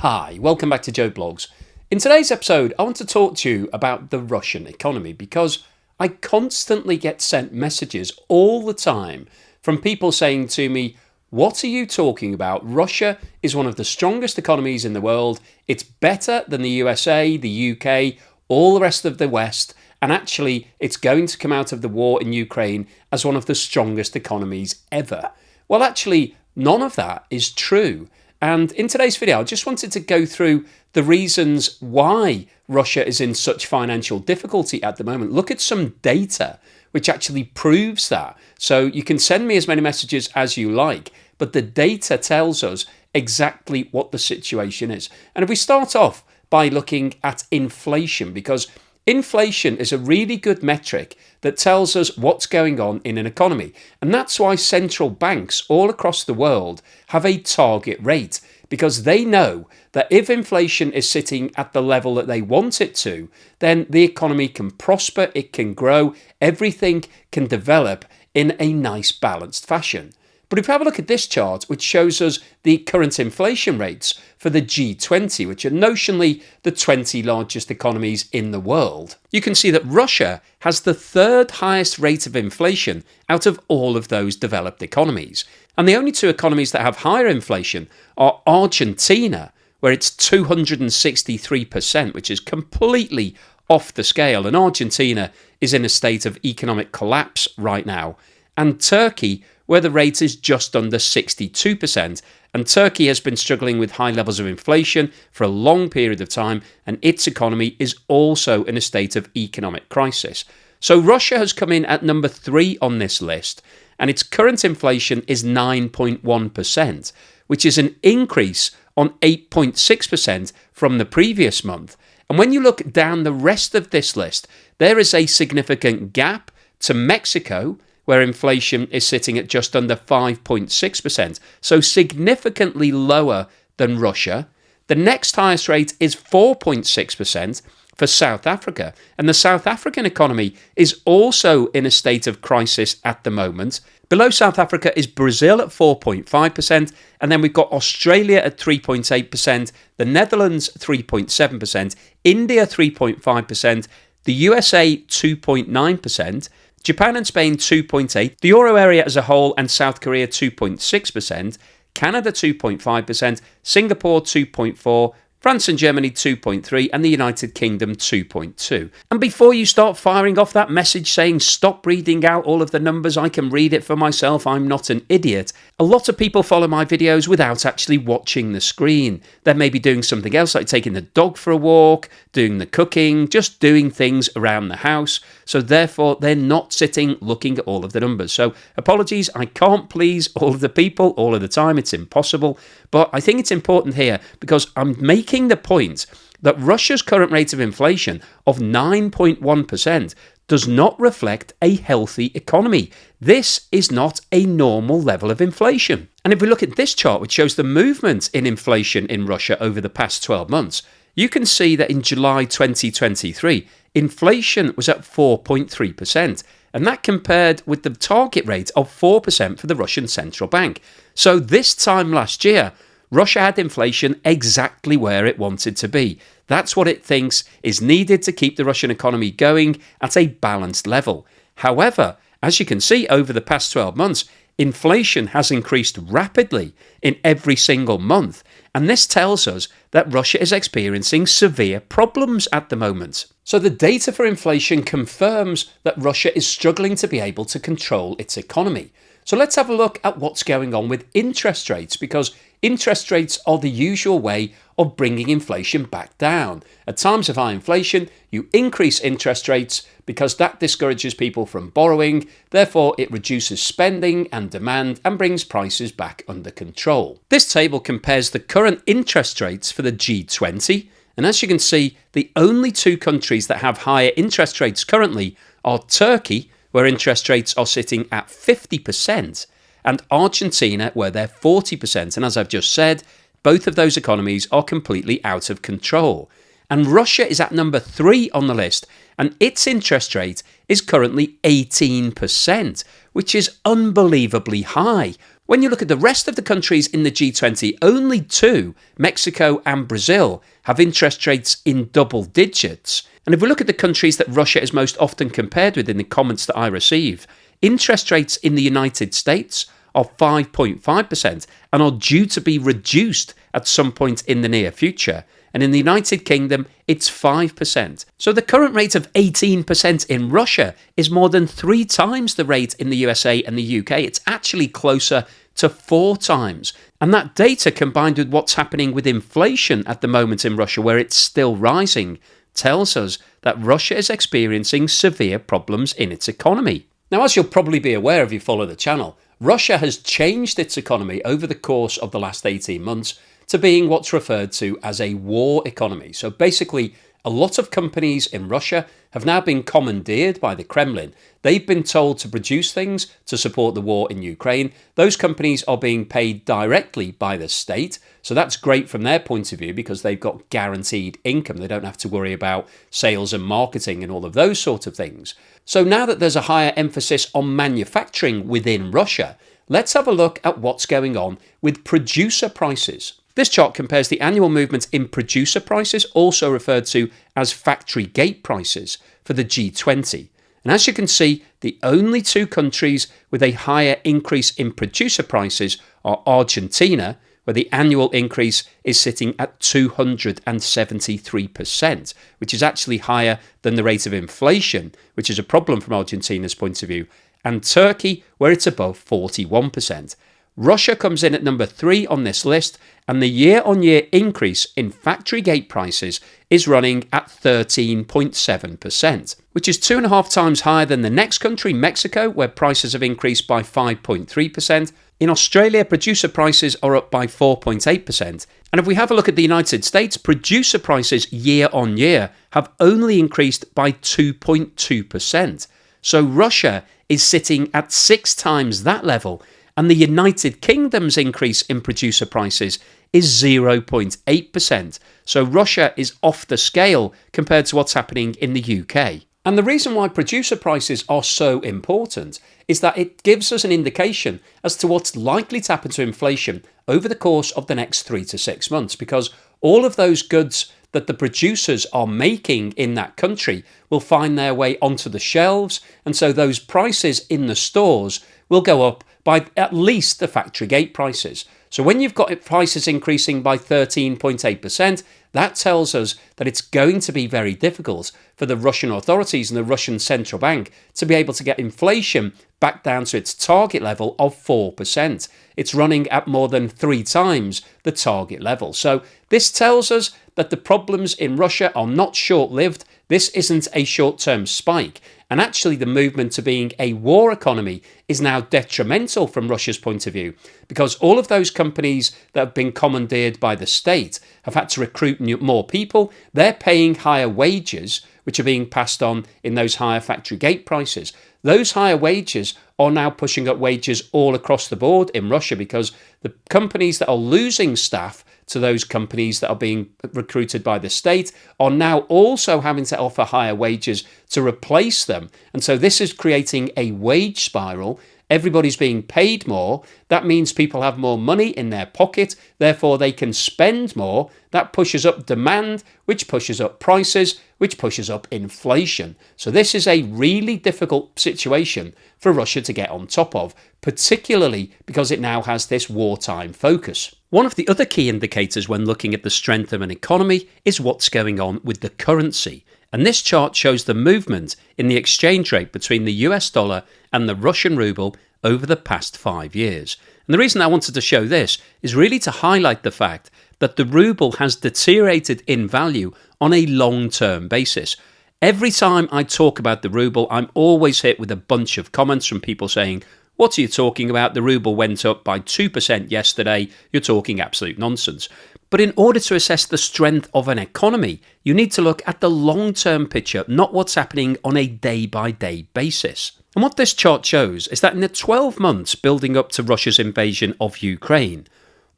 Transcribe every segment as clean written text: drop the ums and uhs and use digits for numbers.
Hi, welcome back to Joe Blogs. In today's episode, I want to talk to you about the Russian economy because I constantly get sent messages all the time from people saying to me, "What are you talking about? Russia is one of the strongest economies in the world. It's better than the USA, the UK, all the rest of the West, and actually it's going to come out of the war in Ukraine as one of the strongest economies ever." Well, actually, none of that is true. And in today's video, I just wanted to go through the reasons why Russia is in such financial difficulty at the moment. Look at some data which actually proves that. So you can send me as many messages as you like, but the data tells us exactly what the situation is. And if we start off by looking at inflation, because inflation is a really good metric that tells us what's going on in an economy. And that's why central banks all across the world have a target rate, because they know that if inflation is sitting at the level that they want it to, then the economy can prosper, it can grow, everything can develop in a nice balanced fashion. But if we have a look at this chart, which shows us the current inflation rates for the G20, which are notionally the 20 largest economies in the world, you can see that Russia has the third highest rate of inflation out of all of those developed economies. And the only two economies that have higher inflation are Argentina, where it's 263%, which is completely off the scale. And Argentina is in a state of economic collapse right now. And Turkey, where the rate is just under 62%. And Turkey has been struggling with high levels of inflation for a long period of time, and its economy is also in a state of economic crisis. So Russia has come in at number 3 on this list, and its current inflation is 9.1%, which is an increase on 8.6% from the previous month. And when you look down the rest of this list, there is a significant gap to Mexico, where inflation is sitting at just under 5.6%, so significantly lower than Russia. The next highest rate is 4.6% for South Africa, and the South African economy is also in a state of crisis at the moment. Below South Africa is Brazil at 4.5%, and then we've got Australia at 3.8%, the Netherlands 3.7%, India 3.5%, the USA 2.9%, Japan and Spain 2.8%, the Euro area as a whole and South Korea 2.6%, Canada 2.5%, Singapore 2.4%, France and Germany 2.3%, and the United Kingdom 2.2%. And before you start firing off that message saying stop reading out all of the numbers, I can read it for myself, I'm not an idiot, a lot of people follow my videos without actually watching the screen. They may be doing something else like taking the dog for a walk, doing the cooking, just doing things around the house. So therefore, they're not sitting looking at all of the numbers. So apologies, I can't please all of the people all of the time. It's impossible. But I think it's important here because I'm making the point that Russia's current rate of inflation of 9.1% does not reflect a healthy economy. This is not a normal level of inflation. And if we look at this chart, which shows the movement in inflation in Russia over the past 12 months, you can see that in July 2023, inflation was at 4.3%, and that compared with the target rate of 4% for the Russian central bank. So this time last year, Russia had inflation exactly where it wanted to be. That's what it thinks is needed to keep the Russian economy going at a balanced level. However, as you can see over the past 12 months, inflation has increased rapidly in every single month, and this tells us that Russia is experiencing severe problems at the moment. So the data for inflation confirms that Russia is struggling to be able to control its economy. So let's have a look at what's going on with interest rates, because interest rates are the usual way of bringing inflation back down. At times of high inflation, you increase interest rates because that discourages people from borrowing, therefore it reduces spending and demand and brings prices back under control. This table compares the current interest rates for the G20, and as you can see, the only two countries that have higher interest rates currently are Turkey, where interest rates are sitting at 50%, and Argentina, where they're 40%. And as I've just said, both of those economies are completely out of control. And Russia is at number 3 on the list, and its interest rate is currently 18%, which is unbelievably high. When you look at the rest of the countries in the G20, only 2, Mexico and Brazil, have interest rates in double digits. And if we look at the countries that Russia is most often compared with in the comments that I receive, interest rates in the United States are 5.5% and are due to be reduced at some point in the near future. And in the United Kingdom, it's 5%. So the current rate of 18% in Russia is more than 3 times the rate in the USA and the UK. It's actually closer to 4 times. And that data, combined with what's happening with inflation at the moment in Russia, where it's still rising, tells us that Russia is experiencing severe problems in its economy. Now, as you'll probably be aware if you follow the channel, Russia has changed its economy over the course of the last 18 months to being what's referred to as a war economy. So basically, a lot of companies in Russia have now been commandeered by the Kremlin. They've been told to produce things to support the war in Ukraine. Those companies are being paid directly by the state. So that's great from their point of view because they've got guaranteed income. They don't have to worry about sales and marketing and all of those sorts of things. So now that there's a higher emphasis on manufacturing within Russia, let's have a look at what's going on with producer prices. This chart compares the annual movement in producer prices, also referred to as factory gate prices, for the G20. And as you can see, the only 2 countries with a higher increase in producer prices are Argentina, where the annual increase is sitting at 273%, which is actually higher than the rate of inflation, which is a problem from Argentina's point of view, and Turkey, where it's above 41%. Russia comes in at number 3 on this list, and the year-on-year increase in factory gate prices is running at 13.7%, which is 2.5 times higher than the next country, Mexico, where prices have increased by 5.3%. In Australia, producer prices are up by 4.8%. And if we have a look at the United States, producer prices year-on-year have only increased by 2.2%. So Russia is sitting at 6 times that level, and the United Kingdom's increase in producer prices is 0.8%. So Russia is off the scale compared to what's happening in the UK. And the reason why producer prices are so important is that it gives us an indication as to what's likely to happen to inflation over the course of the next 3 to 6 months, because all of those goods that the producers are making in that country will find their way onto the shelves, and so those prices in the stores will go up by at least the factory gate prices. So when you've got prices increasing by 13.8%, that tells us that it's going to be very difficult for the Russian authorities and the Russian central bank to be able to get inflation back down to its target level of 4%. It's running at more than 3 times the target level. So this tells us that the problems in Russia are not short-lived. This isn't a short-term spike. And actually the movement to being a war economy is now detrimental from Russia's point of view, because all of those companies that have been commandeered by the state have had to recruit more people. They're paying higher wages, which are being passed on in those higher factory gate prices. Those higher wages are now pushing up wages all across the board in Russia, because the companies that are losing staff to those companies that are being recruited by the state are now also having to offer higher wages to replace them. And so this is creating a wage spiral. Everybody's being paid more. That means people have more money in their pocket. Therefore, they can spend more. That pushes up demand, which pushes up prices, which pushes up inflation. So this is a really difficult situation for Russia to get on top of, particularly because it now has this wartime focus. One of the other key indicators when looking at the strength of an economy is what's going on with the currency. And this chart shows the movement in the exchange rate between the US dollar and the Russian ruble over the past 5 years. And the reason I wanted to show this is really to highlight the fact that the ruble has deteriorated in value on a long-term basis. Every time I talk about the ruble, I'm always hit with a bunch of comments from people saying, "What are you talking about? The ruble went up by 2% yesterday. You're talking absolute nonsense." But in order to assess the strength of an economy, you need to look at the long-term picture, not what's happening on a day-by-day basis. And what this chart shows is that in the 12 months building up to Russia's invasion of Ukraine,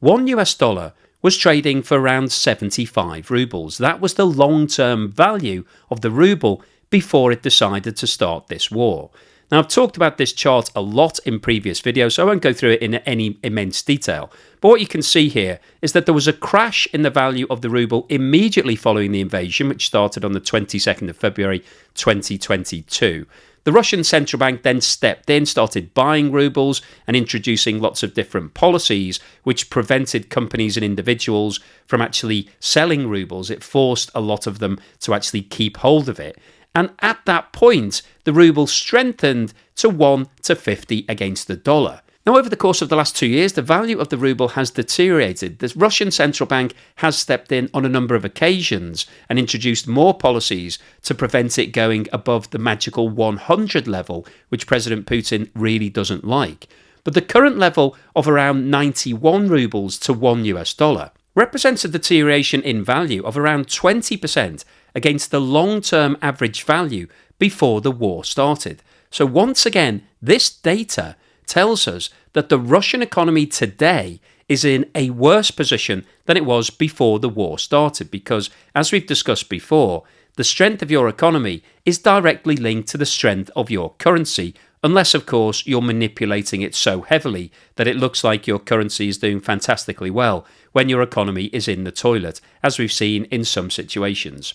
$1 was trading for around 75 rubles. That was the long-term value of the ruble before it decided to start this war. Now, I've talked about this chart a lot in previous videos, so I won't go through it in any immense detail. But what you can see here is that there was a crash in the value of the ruble immediately following the invasion, which started on the 22nd of February 2022. The Russian central bank then stepped in, started buying rubles and introducing lots of different policies which prevented companies and individuals from actually selling rubles. It forced a lot of them to actually keep hold of it. And at that point, the ruble strengthened to 1 to 50 against the dollar. Now, over the course of the last 2 years, the value of the ruble has deteriorated. The Russian central bank has stepped in on a number of occasions and introduced more policies to prevent it going above the magical 100 level, which President Putin really doesn't like. But the current level of around 91 rubles to $1 represents a deterioration in value of around 20% against the long-term average value before the war started. So once again, this data tells us that the Russian economy today is in a worse position than it was before the war started, because, as we've discussed before, the strength of your economy is directly linked to the strength of your currency, unless, of course, you're manipulating it so heavily that it looks like your currency is doing fantastically well when your economy is in the toilet, as we've seen in some situations.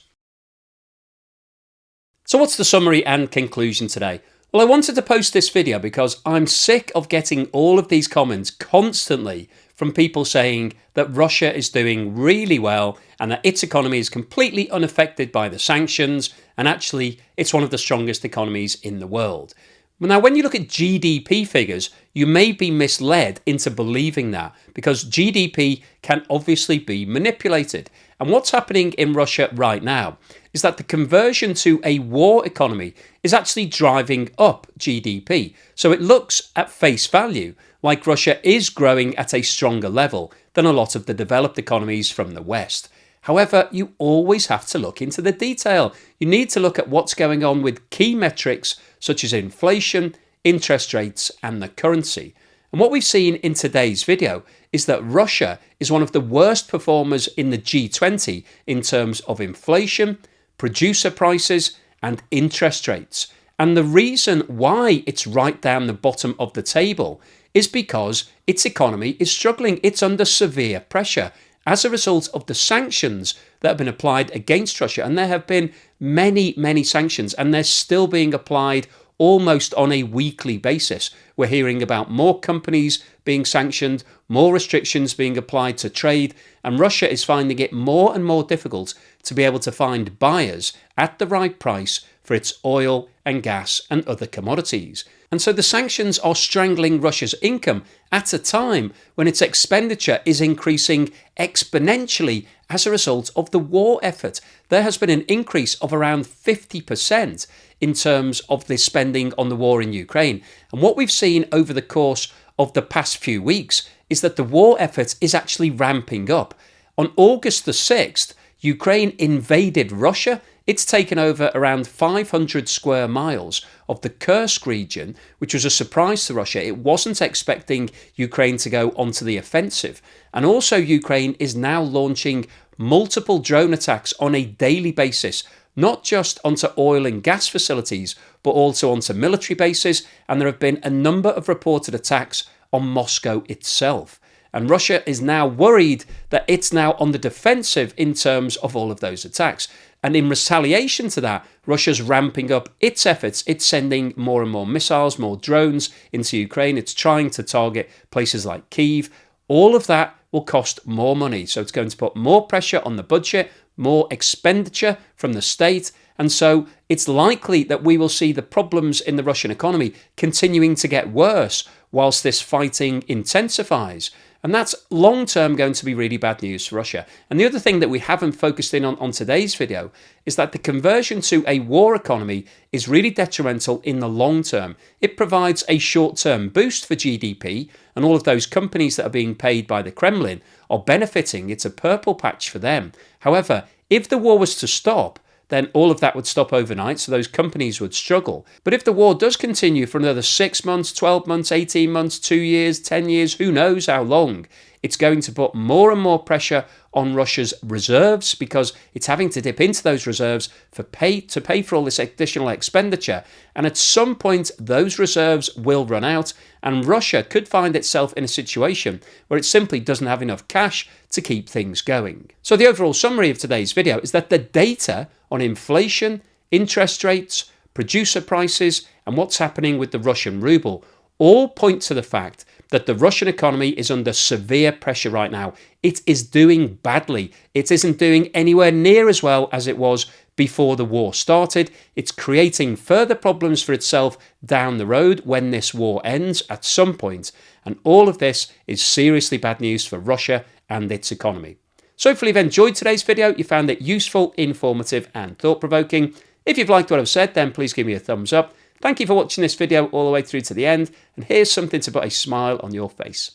So what's the summary and conclusion today? Well, I wanted to post this video because I'm sick of getting all of these comments constantly from people saying that Russia is doing really well and that its economy is completely unaffected by the sanctions, and actually it's one of the strongest economies in the world. Now, when you look at GDP figures, you may be misled into believing that, because GDP can obviously be manipulated. And what's happening in Russia right now is that the conversion to a war economy is actually driving up GDP. So it looks at face value like Russia is growing at a stronger level than a lot of the developed economies from the West. However, you always have to look into the detail. You need to look at what's going on with key metrics such as inflation, interest rates, and the currency. And what we've seen in today's video is that Russia is one of the worst performers in the G20 in terms of inflation, producer prices, and interest rates. And the reason why it's right down the bottom of the table is because its economy is struggling. It's under severe pressure as a result of the sanctions that have been applied against Russia. And there have been many sanctions, and they're still being applied almost on a weekly basis. We're hearing about more companies being sanctioned, more restrictions being applied to trade, and Russia is finding it more and more difficult to be able to find buyers at the right price for its oil and gas and other commodities. And so the sanctions are strangling Russia's income at a time when its expenditure is increasing exponentially as a result of the war effort. There has been an increase of around 50% in terms of the spending on the war in Ukraine. And what we've seen over the course of the past few weeks is that the war effort is actually ramping up. On August the 6th, Ukraine invaded Russia. It's taken over around 500 square miles of the Kursk region, which was a surprise to Russia. It wasn't expecting Ukraine to go onto the offensive. And also Ukraine is now launching multiple drone attacks on a daily basis, not just onto oil and gas facilities, but also onto military bases. And there have been a number of reported attacks on Moscow itself. And Russia is now worried that it's now on the defensive in terms of all of those attacks. And in retaliation to that, Russia's ramping up its efforts. It's sending more and more missiles, more drones into Ukraine. It's trying to target places like Kyiv. All of that will cost more money. So it's going to put more pressure on the budget, more expenditure from the state. And so it's likely that we will see the problems in the Russian economy continuing to get worse whilst this fighting intensifies. And that's long-term going to be really bad news for Russia. And the other thing that we haven't focused in on today's video is that the conversion to a war economy is really detrimental in the long term. It provides a short-term boost for GDP, and all of those companies that are being paid by the Kremlin are benefiting. It's a purple patch for them. However, if the war was to stop, then all of that would stop overnight, so those companies would struggle. But if the war does continue for another 6 months, 12 months, 18 months, 2 years, 10 years, who knows how long, It's going to put more and more pressure on Russia's reserves because it's having to dip into those reserves to pay for all this additional expenditure. And at some point, those reserves will run out, and Russia could find itself in a situation where it simply doesn't have enough cash to keep things going. So the overall summary of today's video is that the data on inflation, interest rates, producer prices, and what's happening with the Russian ruble all point to the fact that the Russian economy is under severe pressure right now. It is doing badly. It isn't doing anywhere near as well as it was before the war started. It's creating further problems for itself down the road when this war ends at some point. And all of this is seriously bad news for Russia and its economy. So hopefully you've enjoyed today's video. You found it useful, informative, and thought-provoking. If you've liked what I've said, then please give me a thumbs up. Thank you for watching this video all the way through to the end, and here's something to put a smile on your face.